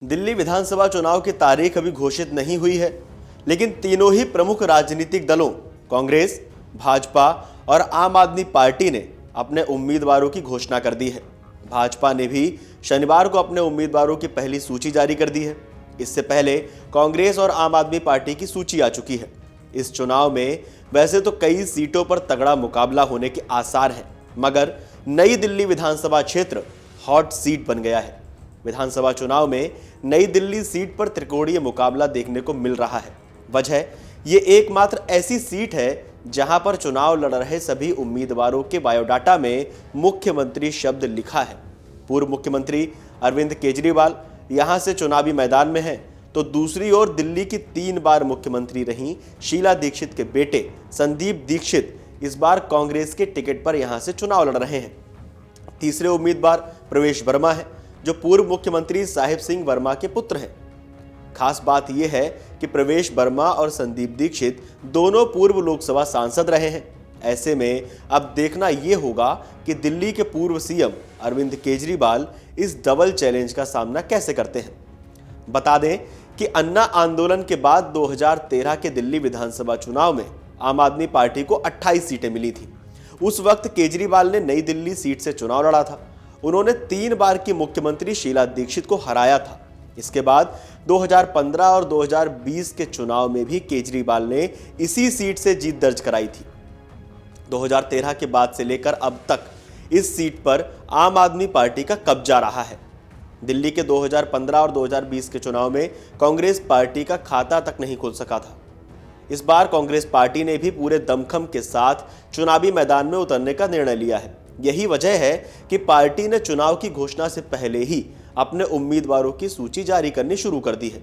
दिल्ली विधानसभा चुनाव की तारीख अभी घोषित नहीं हुई है, लेकिन तीनों ही प्रमुख राजनीतिक दलों कांग्रेस, भाजपा और आम आदमी पार्टी ने अपने उम्मीदवारों की घोषणा कर दी है। भाजपा ने भी शनिवार को अपने उम्मीदवारों की पहली सूची जारी कर दी है। इससे पहले कांग्रेस और आम आदमी पार्टी की सूची आ चुकी है। इस चुनाव में वैसे तो कई सीटों पर तगड़ा मुकाबला होने के आसार हैं, मगर नई दिल्ली विधानसभा क्षेत्र हॉट सीट बन गया है। विधानसभा चुनाव में नई दिल्ली सीट पर त्रिकोणीय मुकाबला देखने को मिल रहा है। वजह ये एकमात्र ऐसी सीट है जहां पर चुनाव लड़ रहे सभी उम्मीदवारों के बायोडाटा में मुख्यमंत्री शब्द लिखा है। पूर्व मुख्यमंत्री अरविंद केजरीवाल यहां से चुनावी मैदान में हैं, तो दूसरी ओर दिल्ली की 3 बार मुख्यमंत्री रहीं शीला दीक्षित के बेटे संदीप दीक्षित इस बार कांग्रेस के टिकट पर यहां से चुनाव लड़ रहे हैं। तीसरे उम्मीदवार प्रवेश वर्मा है, जो पूर्व मुख्यमंत्री साहिब सिंह वर्मा के पुत्र हैं। खास बात यह है कि प्रवेश वर्मा और संदीप दीक्षित दोनों पूर्व लोकसभा सांसद रहे हैं। ऐसे में अब देखना यह होगा कि दिल्ली के पूर्व सीएम अरविंद केजरीवाल इस डबल चैलेंज का सामना कैसे करते हैं। बता दें कि अन्ना आंदोलन के बाद 2013 के दिल्ली विधानसभा चुनाव में आम आदमी पार्टी को 28 सीटें मिली थी। उस वक्त केजरीवाल ने नई दिल्ली सीट से चुनाव लड़ा था। उन्होंने 3 बार की मुख्यमंत्री शीला दीक्षित को हराया था। इसके बाद 2015 और 2020 के चुनाव में भी केजरीवाल ने इसी सीट से जीत दर्ज कराई थी। 2013 के बाद से लेकर अब तक इस सीट पर आम आदमी पार्टी का कब्जा रहा है। दिल्ली के 2015 और 2020 के चुनाव में कांग्रेस पार्टी का खाता तक नहीं खुल सका था। इस बार कांग्रेस पार्टी ने भी पूरे दमखम के साथ चुनावी मैदान में उतरने का निर्णय लिया है। यही वजह है कि पार्टी ने चुनाव की घोषणा से पहले ही अपने उम्मीदवारों की सूची जारी करनी शुरू कर दी है।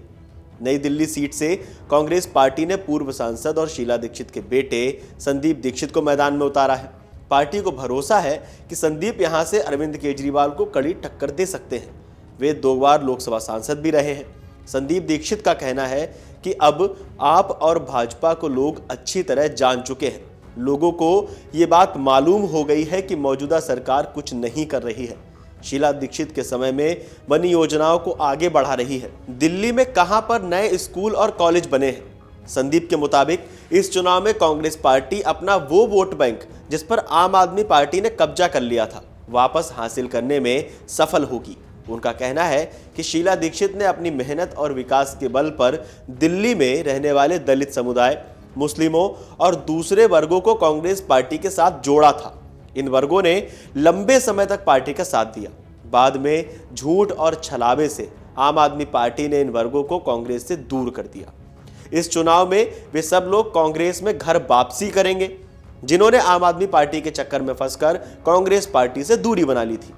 नई दिल्ली सीट से कांग्रेस पार्टी ने पूर्व सांसद और शीला दीक्षित के बेटे संदीप दीक्षित को मैदान में उतारा है। पार्टी को भरोसा है कि संदीप यहां से अरविंद केजरीवाल को कड़ी टक्कर दे सकते हैं। वे 2 बार लोकसभा सांसद भी रहे हैं। संदीप दीक्षित का कहना है कि अब आप और भाजपा को लोग अच्छी तरह जान चुके हैं। लोगों को ये बात मालूम हो गई है कि मौजूदा सरकार कुछ नहीं कर रही है। शीला दीक्षित के समय में बनी योजनाओं को आगे बढ़ा रही है। दिल्ली में कहां पर नए स्कूल और कॉलेज बने हैं। संदीप के मुताबिक इस चुनाव में कांग्रेस पार्टी अपना वो वोट बैंक जिस पर आम आदमी पार्टी ने कब्जा कर लिया था, वापस हासिल करने में सफल होगी। उनका कहना है कि शीला दीक्षित ने अपनी मेहनत और विकास के बल पर दिल्ली में रहने वाले दलित समुदाय, मुस्लिमों और दूसरे वर्गों को कांग्रेस पार्टी के साथ जोड़ा था। इन वर्गों ने लंबे समय तक पार्टी का साथ दिया। बाद में झूठ और छलावे से आम आदमी पार्टी ने इन वर्गों को कांग्रेस से दूर कर दिया। इस चुनाव में वे सब लोग कांग्रेस में घर वापसी करेंगे, जिन्होंने आम आदमी पार्टी के चक्कर में फंसकर कांग्रेस पार्टी से दूरी बना ली थी।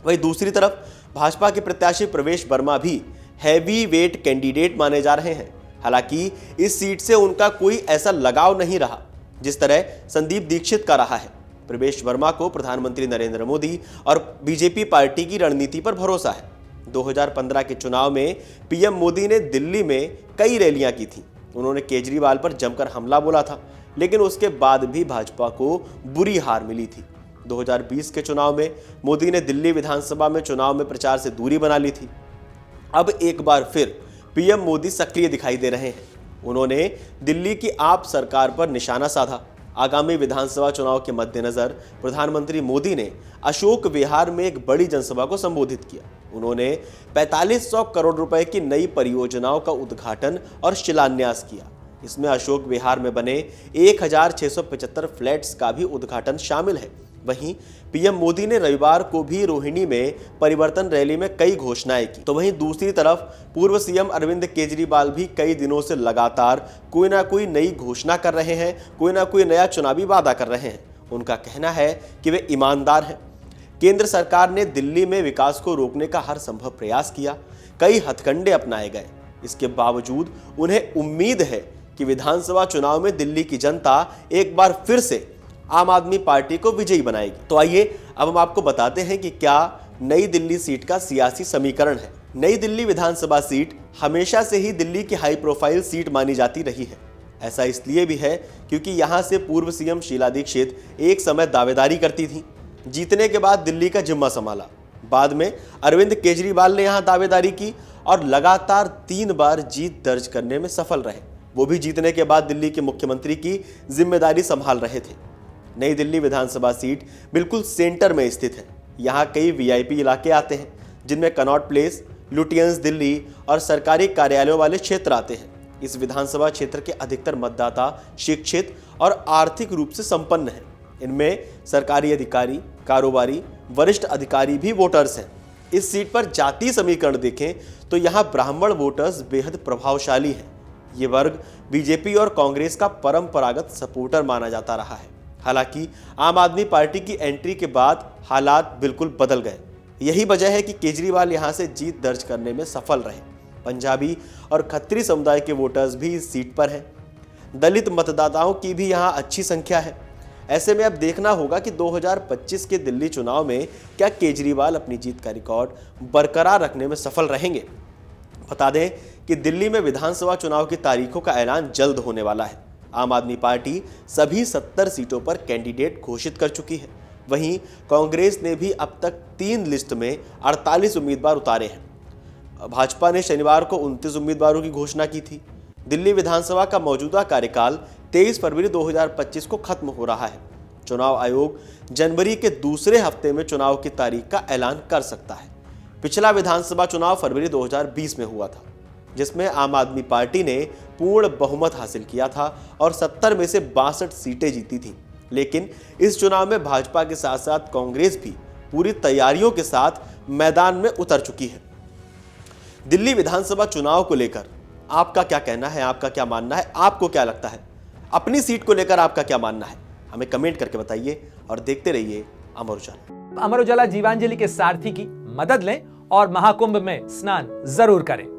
वहीं दूसरी तरफ भाजपा के प्रत्याशी प्रवेश वर्मा भी हैवी वेट कैंडिडेट माने जा रहे हैं। हालांकि इस सीट से उनका कोई ऐसा लगाव नहीं रहा जिस तरह संदीप दीक्षित का रहा है। प्रवेश वर्मा को प्रधानमंत्री नरेंद्र मोदी और बीजेपी पार्टी की रणनीति पर भरोसा है। 2015 के चुनाव में पीएम मोदी ने दिल्ली में कई रैलियां की थी। उन्होंने केजरीवाल पर जमकर हमला बोला था, लेकिन उसके बाद भी भाजपा को बुरी हार मिली थी। 2020 के चुनाव में मोदी ने दिल्ली विधानसभा में चुनाव में प्रचार से दूरी बना ली थी। अब एक बार फिर पीएम मोदी सक्रिय दिखाई दे रहे हैं। उन्होंने दिल्ली की आप सरकार पर निशाना साधा। आगामी विधानसभा चुनाव के मद्देनजर प्रधानमंत्री मोदी ने अशोक विहार में एक बड़ी जनसभा को संबोधित किया। उन्होंने 4500 करोड़ रुपए की नई परियोजनाओं का उद्घाटन और शिलान्यास किया। इसमें अशोक विहार में बने 1675 फ्लैट्स का भी उद्घाटन शामिल है। वहीं पीएम मोदी ने रविवार को भी रोहिणी में परिवर्तन रैली में कई घोषणाएं की। तो वहीं दूसरी तरफ पूर्व सीएम अरविंद केजरीवाल भी कई दिनों से लगातार कोई ना कोई नई घोषणा कर रहे हैं, कोई ना कोई नया चुनावी वादा कर रहे हैं। उनका कहना है कि वे ईमानदार हैं। केंद्र सरकार ने दिल्ली में विकास को रोकने का हर संभव प्रयास किया, कई हथकंडे अपनाए गए। इसके बावजूद उन्हें उम्मीद है कि विधानसभा चुनाव में दिल्ली की जनता एक बार फिर से आम आदमी पार्टी को विजयी बनाएगी। तो आइए अब हम आपको बताते हैं कि क्या नई दिल्ली सीट का सियासी समीकरण है। नई दिल्ली विधानसभा सीट हमेशा से ही दिल्ली की हाई प्रोफाइल सीट मानी जाती रही है। ऐसा इसलिए भी है क्योंकि यहां से पूर्व सीएम शीला दीक्षित एक समय दावेदारी करती थी। जीतने के बाद दिल्ली का जिम्मा संभाला। बाद में अरविंद केजरीवाल ने यहां दावेदारी की और लगातार 3 बार जीत दर्ज करने में सफल रहे। वो भी जीतने के बाद दिल्ली के मुख्यमंत्री की जिम्मेदारी संभाल रहे थे। नई दिल्ली विधानसभा सीट बिल्कुल सेंटर में स्थित है। यहाँ कई वीआईपी इलाके आते हैं, जिनमें कनॉट प्लेस, लुटियंस दिल्ली और सरकारी कार्यालयों वाले क्षेत्र आते हैं। इस विधानसभा क्षेत्र के अधिकतर मतदाता शिक्षित और आर्थिक रूप से संपन्न हैं। इनमें सरकारी अधिकारी, कारोबारी, वरिष्ठ अधिकारी भी वोटर्स हैं। इस सीट पर जातीय समीकरण देखें तो यहाँ ब्राह्मण वोटर्स बेहद प्रभावशाली हैं। ये वर्ग बीजेपी और कांग्रेस का परंपरागत सपोर्टर माना जाता रहा है। हालांकि आम आदमी पार्टी की एंट्री के बाद हालात बिल्कुल बदल गए। यही वजह है कि केजरीवाल यहां से जीत दर्ज करने में सफल रहे। पंजाबी और खत्री समुदाय के वोटर्स भी इस सीट पर हैं। दलित मतदाताओं की भी यहां अच्छी संख्या है। ऐसे में अब देखना होगा कि 2025 के दिल्ली चुनाव में क्या केजरीवाल अपनी जीत का रिकॉर्ड बरकरार रखने में सफल रहेंगे। बता दें कि दिल्ली में विधानसभा चुनाव की तारीखों का ऐलान जल्द होने वाला है। आम आदमी पार्टी सभी 70 सीटों पर कैंडिडेट घोषित कर चुकी है। वहीं कांग्रेस ने भी अब तक 3 लिस्ट में 48 उम्मीदवार उतारे हैं। भाजपा ने शनिवार को 29 उम्मीदवारों की घोषणा की थी। दिल्ली विधानसभा का मौजूदा कार्यकाल 23 फरवरी 2025 को खत्म हो रहा है। चुनाव आयोग जनवरी के दूसरे हफ्ते में चुनाव की तारीख का ऐलान कर सकता है। पिछला विधानसभा चुनाव फरवरी 2020 में हुआ था, जिसमें आम आदमी पार्टी ने पूर्ण बहुमत हासिल किया था और 70 में से 62 सीटें जीती थी। लेकिन इस चुनाव में भाजपा के साथ साथ कांग्रेस भी पूरी तैयारियों के साथ मैदान में उतर चुकी है। दिल्ली विधानसभा चुनाव को लेकर आपका क्या कहना है, आपका क्या मानना है, आपको क्या लगता है? अपनी सीट को लेकर आपका क्या मानना है, हमें कमेंट करके बताइए और देखते रहिए अमर उजाला। अमर उजाला जीवांजलि के सारथी की मदद लें और महाकुंभ में स्नान जरूर करें।